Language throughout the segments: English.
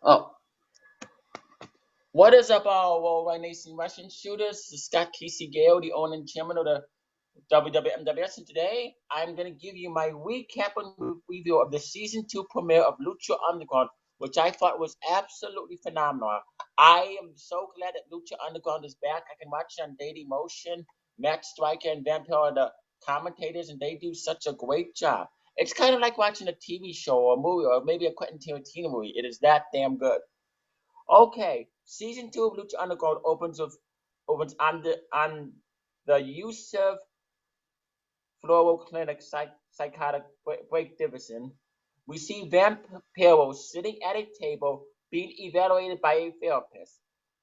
Oh, what is up, all worldwide nation Russian shooters? This is Scott Casey Gale, the owner and chairman of the WWMWS, and today I'm going to give you my recap and review of the season 2 premiere of Lucha Underground, which I thought was absolutely phenomenal. I am so glad that Lucha Underground is back. I can watch it on Daily Motion. Matt Striker and Vampire are the commentators, and they do such a great job. It's kind of like watching a TV show or a movie, or maybe a Quentin Tarantino movie. It is that damn good. Okay, season 2 of Lucha Underground opens on the Yusuf Floral Clinic psychotic break division. We see Vampiro sitting at a table being evaluated by a therapist.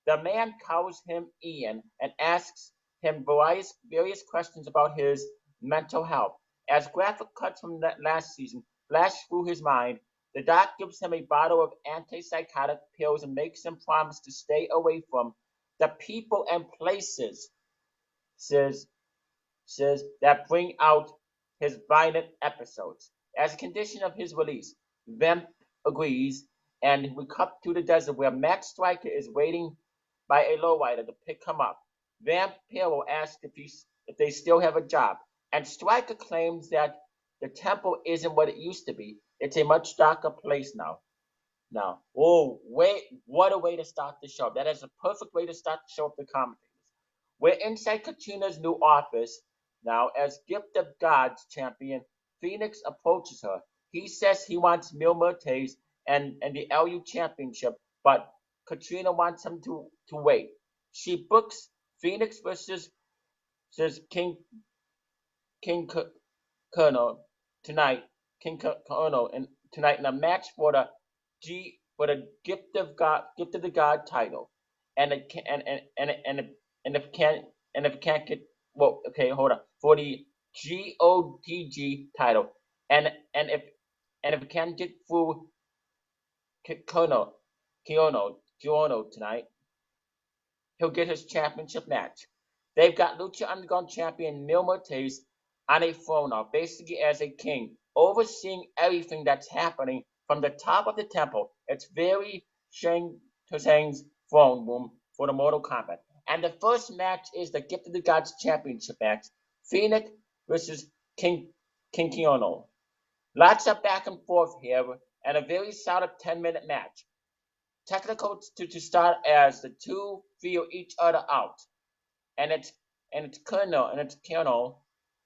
The man calls him Ian and asks him various questions about his mental health. As graphic cuts from that last season flash through his mind, the doc gives him a bottle of antipsychotic pills and makes him promise to stay away from the people and places says that bring out his violent episodes. As a condition of his release, Vamp agrees, and we cut to the desert where Max Striker is waiting by a lowrider to pick him up. Vampiro asks if they still have a job, and Striker claims that the temple isn't what it used to be. It's a much darker place now. Oh, wait, what a way to start the show. That is a perfect way to start the show with the commentators. We're inside Katrina's new office now as Gift of Gods champion Phoenix approaches her. He says he wants Mil Muertes and the LU championship, but Katrina wants him to wait. She books Phoenix versus King Colonel tonight, King Colonel and tonight in a match for the Gift of the God title, and it can, and if can't get well, okay, hold on, for the GOTG title, and if it can't get through Kiono tonight, he'll get his championship match. They've got Lucha Underground champion Mil Muertes on a throne now, basically as a king, overseeing everything that's happening from the top of the temple. It's very Shang Tsung's throne room for the Mortal Kombat. And the first match is the Gift of the Gods Championship match. Phoenix versus King Kiono. Lots of back and forth here, and a very solid 10-minute match. Technical to start as the two feel each other out. And it's Colonel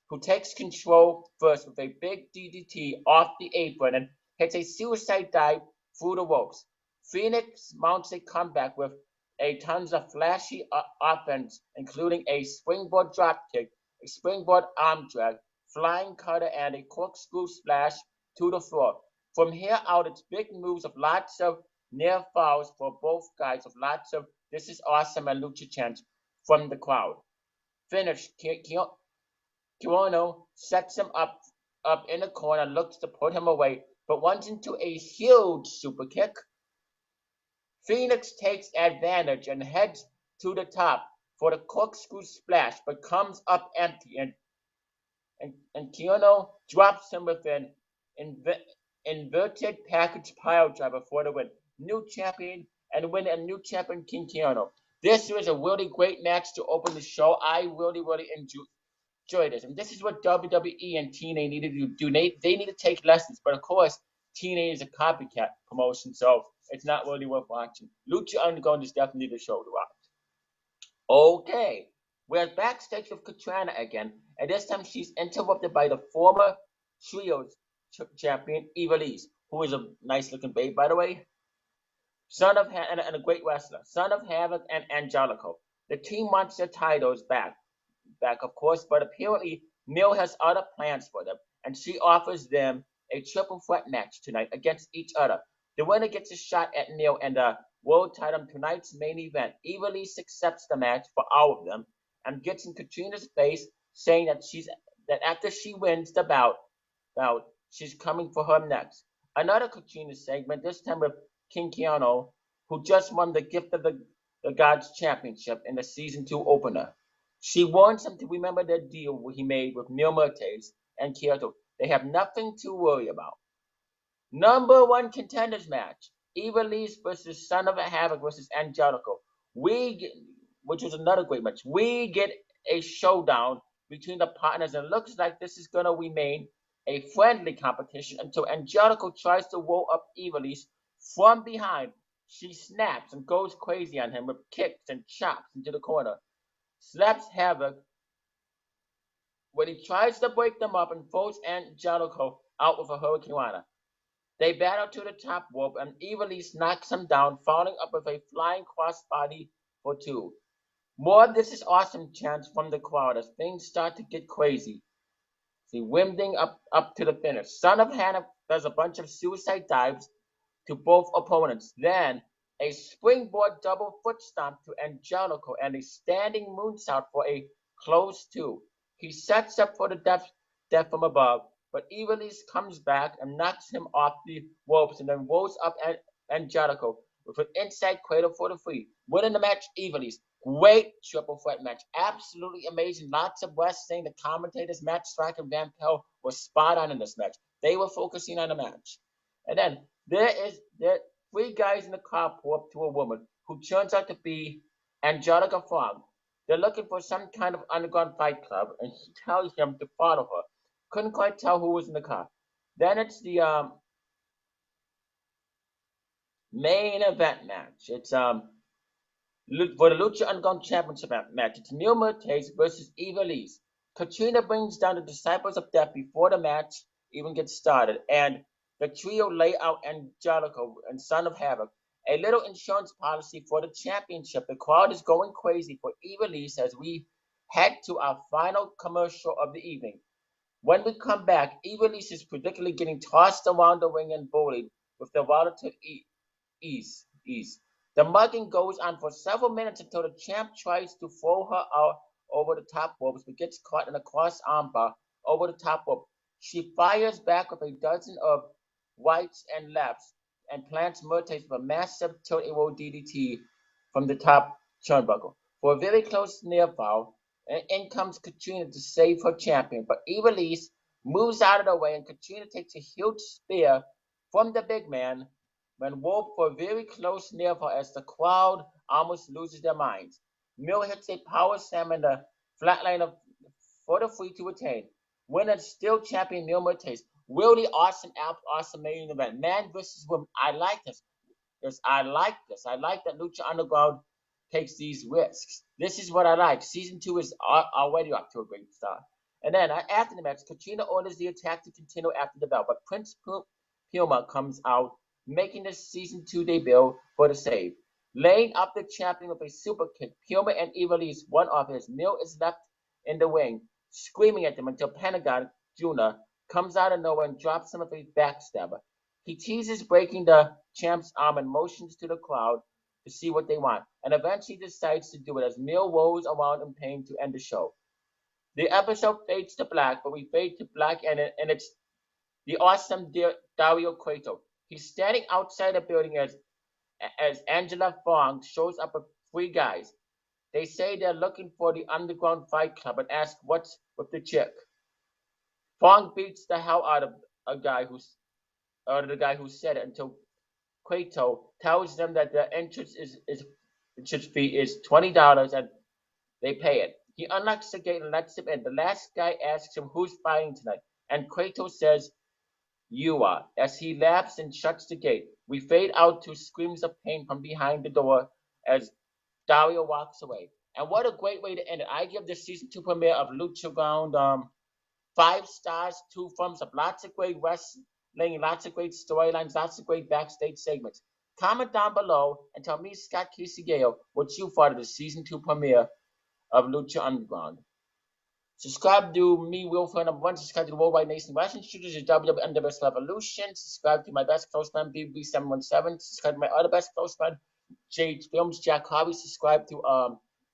who takes control first with a big DDT off the apron and hits a suicide dive through the ropes. Phoenix mounts a comeback with a tons of flashy offense, including a springboard dropkick, a springboard arm drag, flying cutter, and a corkscrew splash to the floor. From here out, it's big moves of lots of near falls for both guys, with lots of "this is awesome" and lucha chants from the crowd. Finish. Kiwono sets him up in the corner, looks to put him away, but runs into a huge super kick. Phoenix takes advantage and heads to the top for the corkscrew splash, but comes up empty, and Kiwono drops him with an inverted package pile driver for the win. New champion new champion King Kiwono. This was a really great match to open the show. I really enjoyed this. And this is what WWE and TNA needed to do. They need to take lessons. But of course, TNA is a copycat promotion, so it's not really worth watching. Lucha Underground is definitely the show to watch. Okay, we're backstage with Katrina again, and this time she's interrupted by the former Trios champion, Ivelisse, who is a nice-looking babe, by the way. Son of and a great wrestler, Son of Havoc and Angelico. The team wants their titles back, of course, but apparently Mil has other plans for them, and she offers them a triple threat match tonight against each other. The winner gets a shot at Mil and the world title in tonight's main event. Ivelisse accepts the match for all of them and gets in Katrina's face, saying that after she wins the bout, she's coming for her next. Another Katrina segment, this time with King Kiwono, who just won the Gift of the Gods Championship in the Season 2 opener. She warns him to remember the deal he made with Mil Muertes and Kyoto. They have nothing to worry about. Number 1 contenders match. Ivelisse versus Son of a Havoc versus Angelico. Which was another great match. We get a showdown between the partners, and it looks like this is gonna remain a friendly competition until Angelico tries to roll up Ivelisse from behind. She snaps and goes crazy on him with kicks and chops into the corner. Slaps Havoc when he tries to break them up and throws Angelico out with a Hurricane Rana. They battle to the top rope, and Ivelisse knocks him down, following up with a flying crossbody for two. More of this is awesome chants from the crowd as things start to get crazy. See, winding up to the finish. Son of Hannah does a bunch of suicide dives to both opponents. Then a springboard double foot stomp to Angelico and a standing moonsault for a close two. He sets up for the death from above, but Ivelisse comes back and knocks him off the ropes and then rolls up Angelico with an inside cradle for the free. Winning the match, Ivelisse. Great triple threat match. Absolutely amazing. Lots of wrestling. The commentators, Matt Striker and Van Pell, were spot on in this match. They were focusing on the match. And then there are three guys in the car pull up to a woman who turns out to be Angelica Fong. They're looking for some kind of underground fight club, and he tells them to follow her. Couldn't quite tell who was in the car. Then it's the main event match. It's for the Lucha Underground Championship match. It's Mil Muertes versus Ivelisse. Katrina brings down the Disciples of Death before the match even gets started, and the trio lay out Angelico and Son of Havoc a little insurance policy for the championship. The crowd is going crazy for Ivelisse as we head to our final commercial of the evening. When we come back, Ivelisse is predictably getting tossed around the ring and bullied with the relative ease. The mugging goes on for several minutes until the champ tries to throw her out over the top ropes but gets caught in a cross armbar over the top rope. She fires back with a dozen of rights and lefts and plants Muertes with a massive tilt-a-whirl DDT from the top turnbuckle. For a very close near fall, and in comes Katrina to save her champion, but Ivelisse moves out of the way and Katrina takes a huge spear from the big man when rolled for a very close near fall as the crowd almost loses their minds. Mil hits a power slam in the flatliner for the free to retain. Winner still champion Mil Muertes. Really awesome main event. Man versus woman. I like this. I like this. I like that Lucha Underground takes these risks. This is what I like. Season 2 is already off to a great start. And then after the match, Katrina orders the attack to continue after the bell, but Prince Puma comes out, making the Season 2 debut for the save. Laying up the champion with a super kick, Puma and Ivelisse one off as Mil is left in the wing, screaming at them until Pentagon Jr. comes out of nowhere and drops him with a backstabber. He teases breaking the champ's arm and motions to the crowd to see what they want, and eventually decides to do it as Mil rolls around in pain to end the show. The episode fades to black, but we fade to black, and it's the awesome Dario Cueto. He's standing outside the building as Angela Fong shows up with three guys. They say they're looking for the Underground Fight Club and ask what's with the chick. Fong beats the hell out of the guy who said it until Cueto tells them that the entrance fee is $20 and they pay it. He unlocks the gate and lets him in. The last guy asks him who's fighting tonight, and Cueto says, "You are," as he laughs and shuts the gate. We fade out to screams of pain from behind the door as Dario walks away. And what a great way to end it. I give the season 2 premiere of Lucha Ground 5 stars, 2 thumbs up. Lots of great wrestling, lots of great storylines, lots of great backstage segments. Comment down below and tell me, Scott Kisegeo, what you thought of the season 2 premiere of Lucha Underground. Subscribe to me, Will Friend number 1. Subscribe to the Worldwide Nation Wrestling Studios, your WWF Revolution. Subscribe to my best close friend, BB717. Subscribe to my other best close friend, Jade Films, Jack Harvey. Subscribe to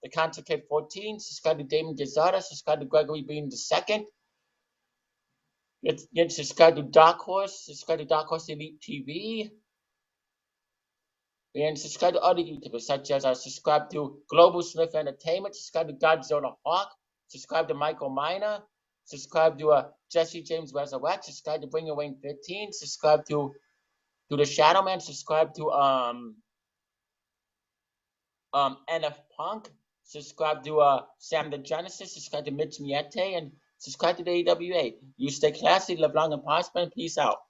the Content Kid 14. Subscribe to Damon Gazada. Subscribe to Gregory Bean II. Subscribe to Dark Horse. Subscribe to Dark Horse Elite TV. And subscribe to other YouTubers such as subscribe to Global Smith Entertainment. Subscribe to Godzilla Hawk. Subscribe to Michael Miner. Subscribe to Jesse James Resurrect. Subscribe to Bring Your Wayne 15. Subscribe to to the Shadow Man. Subscribe to NF Punk. Subscribe to Sam the Genesis. Subscribe to Mitch Miete, and subscribe to the AWA. You stay classy, live long and prosper, and peace out.